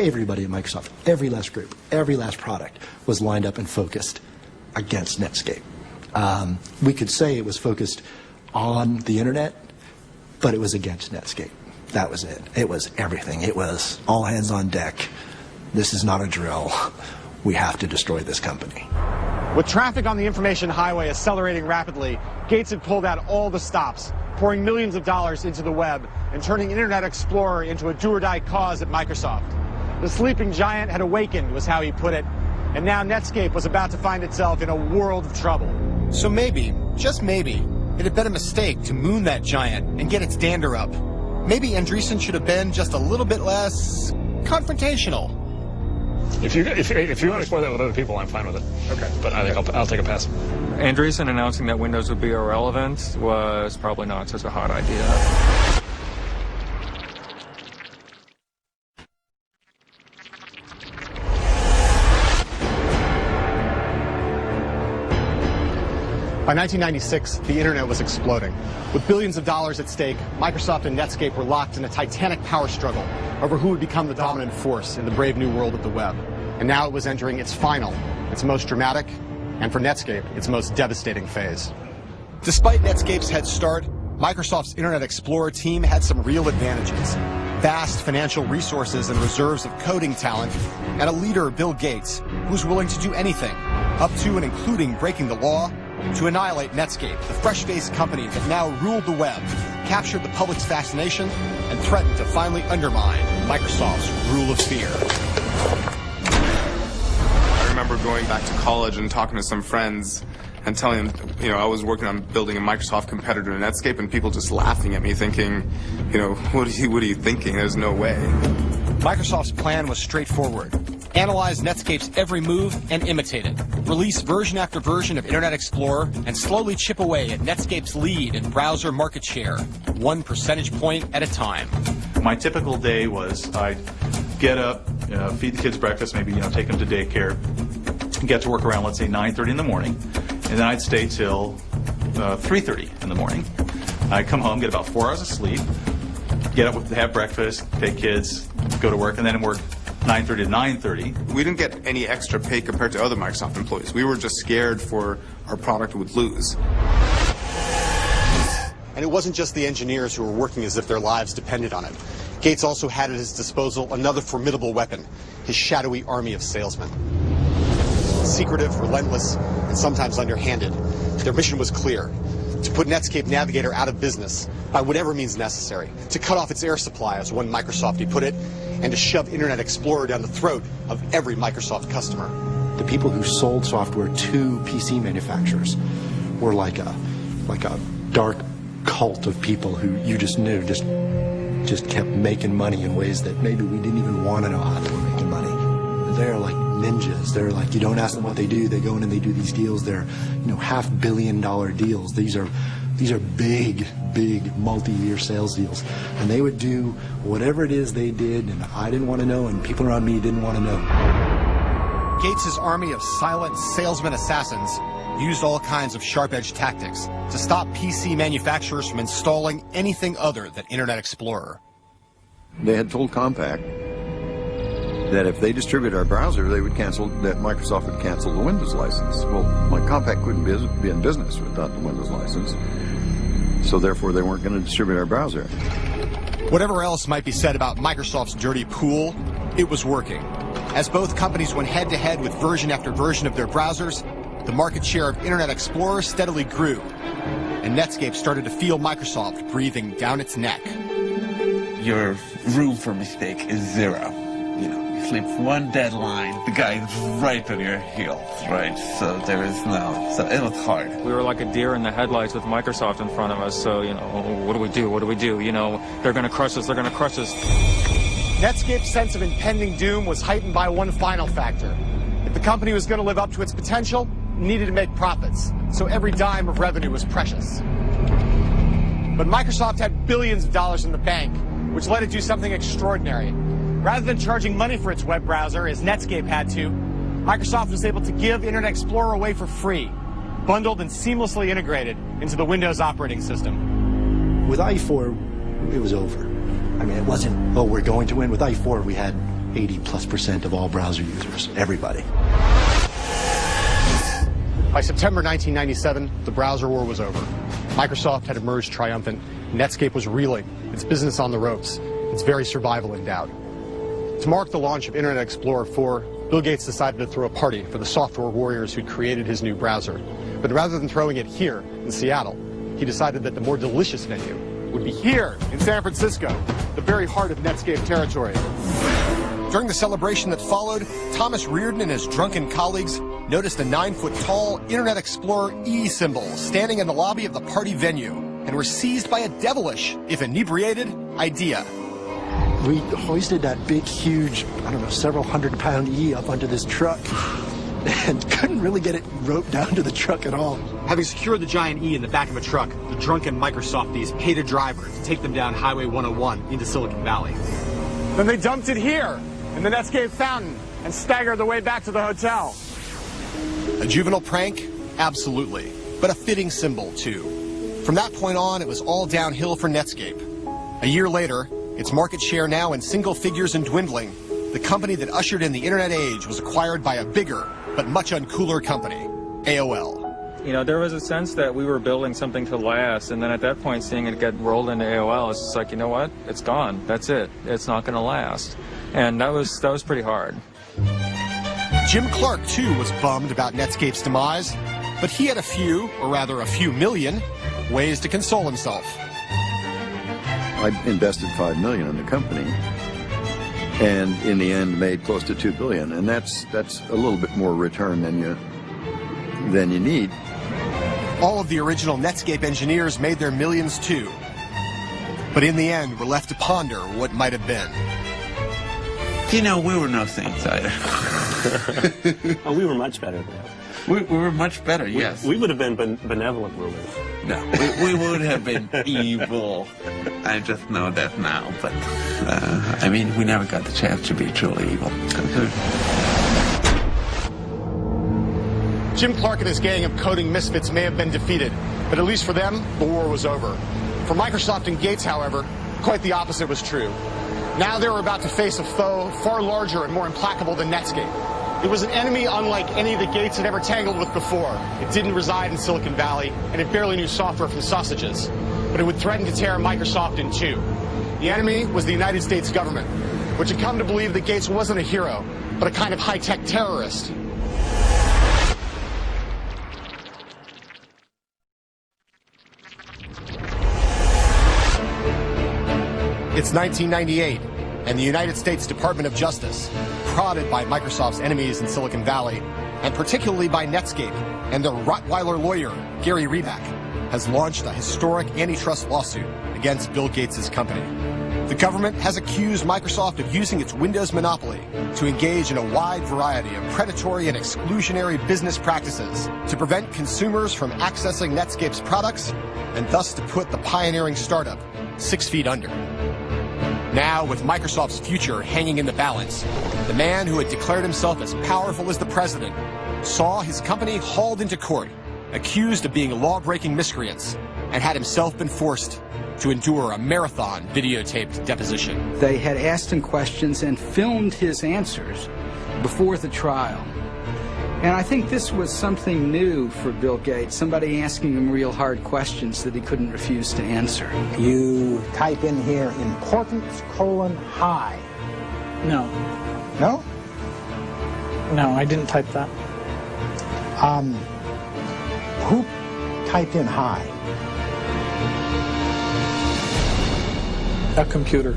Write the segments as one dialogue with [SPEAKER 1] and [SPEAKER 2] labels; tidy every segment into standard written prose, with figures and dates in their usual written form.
[SPEAKER 1] everybody at Microsoft, every last group, every last product was lined up and focused against Netscape. We could say it was focused on the internet, but it was against Netscape. That was it. It was everything. It was all hands on deck. This is not a drill. We have to destroy this company.
[SPEAKER 2] With traffic on the information highway accelerating rapidly, Gates had pulled out all the stops, pouring millions of dollars into the web and turning Internet Explorer into a do-or-die cause at Microsoft. The sleeping giant had awakened, was how he put it, and now Netscape was about to find itself in a world of trouble.
[SPEAKER 3] So maybe, just maybe, it had been a mistake to moon that giant and get its dander up. Maybe Andreessen should have been just a little bit less confrontational.
[SPEAKER 4] If you want to explore that with other people, I'm fine with it. Okay. But I think I'll take a pass.
[SPEAKER 5] Andreessen announcing that Windows would be irrelevant was probably not such a hot idea.
[SPEAKER 2] By 1996, the internet was exploding. With billions of dollars at stake, Microsoft and Netscape were locked in a titanic power struggle over who would become the dominant force in the brave new world of the web. And now it was entering its final, its most dramatic, and for Netscape, its most devastating phase.
[SPEAKER 3] Despite Netscape's head start, Microsoft's Internet Explorer team had some real advantages. Vast financial resources and reserves of coding talent, and a leader, Bill Gates, who was willing to do anything, up to and including breaking the law, to annihilate Netscape, the fresh-faced company that now ruled the web, captured the public's fascination, and threatened to finally undermine Microsoft's rule of fear.
[SPEAKER 6] I remember going back to college and talking to some friends and telling them, I was working on building a Microsoft competitor to Netscape, and people just laughing at me thinking, what are you thinking? There's no way.
[SPEAKER 3] Microsoft's plan was straightforward. Analyze Netscape's every move and imitate it. Release version after version of Internet Explorer and slowly chip away at Netscape's lead in browser market share, 1 percentage point at a time.
[SPEAKER 7] My typical day was I'd get up, feed the kids breakfast, maybe take them to daycare, get to work around, let's say, 9:30 in the morning, and then I'd stay till 3:30 in the morning. I'd come home, get about 4 hours of sleep, get up, have breakfast, take kids, go to work, and then work 9:30 to 9:30.
[SPEAKER 6] We didn't get any extra pay compared to other Microsoft employees. We were just scared for our product would lose.
[SPEAKER 2] And it wasn't just the engineers who were working as if their lives depended on it. Gates also had at his disposal another formidable weapon, his shadowy army of salesmen. Secretive, relentless, and sometimes underhanded, their mission was clear: to put Netscape Navigator out of business by whatever means necessary, to cut off its air supply, as one Microsoftie put it, and to shove Internet Explorer down the throat of every Microsoft customer.
[SPEAKER 1] The people who sold software to PC manufacturers were like a dark cult of people who you just knew just kept making money in ways that maybe we didn't even want to know how they were making money. They're like ninjas. They're like, you don't ask them what they do, they go in and they do these deals. They're $500 million deals. These are big multi-year sales deals, and they would do whatever it is they did, and I didn't want to know, and people around me didn't want to know.
[SPEAKER 3] Gates' army of silent salesman assassins used all kinds of sharp-edged tactics to stop PC manufacturers from installing anything other than Internet Explorer.
[SPEAKER 8] They had told Compaq that if they distribute our browser, that Microsoft would cancel the Windows license. Well, Compaq couldn't be in business without the Windows license, so therefore they weren't going to distribute our browser.
[SPEAKER 3] Whatever else might be said about Microsoft's dirty pool, it was working. As both companies went head-to-head with version after version of their browsers, the market share of Internet Explorer steadily grew, and Netscape started to feel Microsoft breathing down its neck.
[SPEAKER 9] Your room for mistake is 0. You sleep one deadline, the guy is right on your heels, right? So it was hard.
[SPEAKER 5] We were like a deer in the headlights with Microsoft in front of us, so, what do we do? What do we do? They're going to crush us, they're going to crush us.
[SPEAKER 2] Netscape's sense of impending doom was heightened by one final factor. If the company was going to live up to its potential, it needed to make profits, so every dime of revenue was precious. But Microsoft had billions of dollars in the bank, which let it do something extraordinary. Rather than charging money for its web browser, as Netscape had to, Microsoft was able to give Internet Explorer away for free, bundled and seamlessly integrated into the Windows operating system.
[SPEAKER 1] With IE4, it was over. I mean, it wasn't, oh, we're going to win. With IE4, we had 80+% of all browser users, everybody.
[SPEAKER 2] By September 1997, the browser war was over. Microsoft had emerged triumphant. Netscape was reeling, its business on the ropes, its very survival in doubt. To mark the launch of Internet Explorer 4, Bill Gates decided to throw a party for the software warriors who'd created his new browser. But rather than throwing it here in Seattle, he decided that the more delicious venue would be here in San Francisco, the very heart of Netscape territory.
[SPEAKER 3] During the celebration that followed, Thomas Reardon and his drunken colleagues noticed a 9-foot-tall Internet Explorer E symbol standing in the lobby of the party venue and were seized by a devilish, if inebriated, idea.
[SPEAKER 1] We hoisted that big, huge, I don't know, several hundred-pound E up onto this truck and couldn't really get it roped down to the truck at all.
[SPEAKER 2] Having secured the giant E in the back of a truck, the drunken Microsofties paid a driver to take them down Highway 101 into Silicon Valley. Then they dumped it here in the Netscape fountain and staggered the way back to the hotel.
[SPEAKER 3] A juvenile prank? Absolutely. But a fitting symbol, too. From that point on, it was all downhill for Netscape. A year later, its market share now in single figures and dwindling, the company that ushered in the internet age was acquired by a bigger but much uncooler company, AOL.
[SPEAKER 5] You know, there was a sense that we were building something to last, and then at that point, seeing it get rolled into AOL, it's just like, you know what? It's gone. That's it. It's not going to last. And that was pretty hard.
[SPEAKER 3] Jim Clark, too, was bummed about Netscape's demise, but he had a few, or rather a few million, ways to console himself.
[SPEAKER 8] I invested $5 million in the company, and in the end made close to $2 billion, and that's a little bit more return than you need.
[SPEAKER 3] All of the original Netscape engineers made their millions too, but in the end were left to ponder what might have been.
[SPEAKER 9] You know, we were no saints either.
[SPEAKER 10] Oh, we were much better than that.
[SPEAKER 9] We were much better, yes.
[SPEAKER 10] We would have been benevolent rulers.
[SPEAKER 9] No, we would have been evil. I just know that now, but, I mean, we never got the chance to be truly evil.
[SPEAKER 2] Jim Clark and his gang of coding misfits may have been defeated, but at least for them, the war was over. For Microsoft and Gates, however, quite the opposite was true. Now they were about to face a foe far larger and more implacable than Netscape. It was an enemy unlike any that Gates had ever tangled with before. It didn't reside in Silicon Valley, and it barely knew software from sausages. But it would threaten to tear Microsoft in two. The enemy was the United States government, which had come to believe that Gates wasn't a hero, but a kind of high-tech terrorist.
[SPEAKER 3] It's 1998, and the United States Department of Justice, prodded by Microsoft's enemies in Silicon Valley, and particularly by Netscape and their Rottweiler lawyer, Gary Reback, has launched a historic antitrust lawsuit against Bill Gates' company. The government has accused Microsoft of using its Windows monopoly to engage in a wide variety of predatory and exclusionary business practices to prevent consumers from accessing Netscape's products and thus to put the pioneering startup 6 feet under. Now, with Microsoft's future hanging in the balance, the man who had declared himself as powerful as the president saw his company hauled into court, accused of being law-breaking miscreants, and had himself been forced to endure a marathon videotaped deposition.
[SPEAKER 11] They had asked him questions and filmed his answers before the trial. And I think this was something new for Bill Gates, somebody asking him real hard questions that he couldn't refuse to answer.
[SPEAKER 12] You type in here, importance, high.
[SPEAKER 13] No.
[SPEAKER 12] No?
[SPEAKER 13] No, I didn't type that.
[SPEAKER 12] Who typed in high?
[SPEAKER 13] A computer.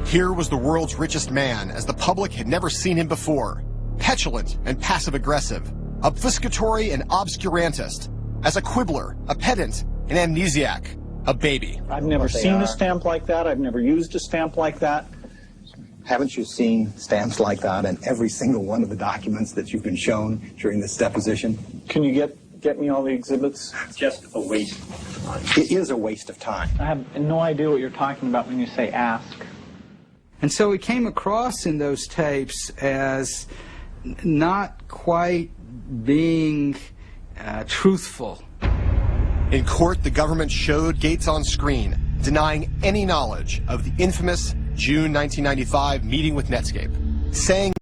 [SPEAKER 3] Here was the world's richest man, as the public had never seen him before. Petulant and passive-aggressive, obfuscatory and obscurantist, as a quibbler, a pedant, an amnesiac, a baby.
[SPEAKER 14] I've never seen a stamp like that. I've never used a stamp like that.
[SPEAKER 12] Haven't you seen stamps like that in every single one of the documents that you've been shown during this deposition?
[SPEAKER 14] Can you get me all the exhibits?
[SPEAKER 12] It's just a waste of time. It is a waste of time.
[SPEAKER 14] I have no idea what you're talking about when you say ask.
[SPEAKER 11] And so he came across in those tapes as not quite being truthful.
[SPEAKER 3] In court, the government showed Gates on screen, denying any knowledge of the infamous June 1995 meeting with Netscape, saying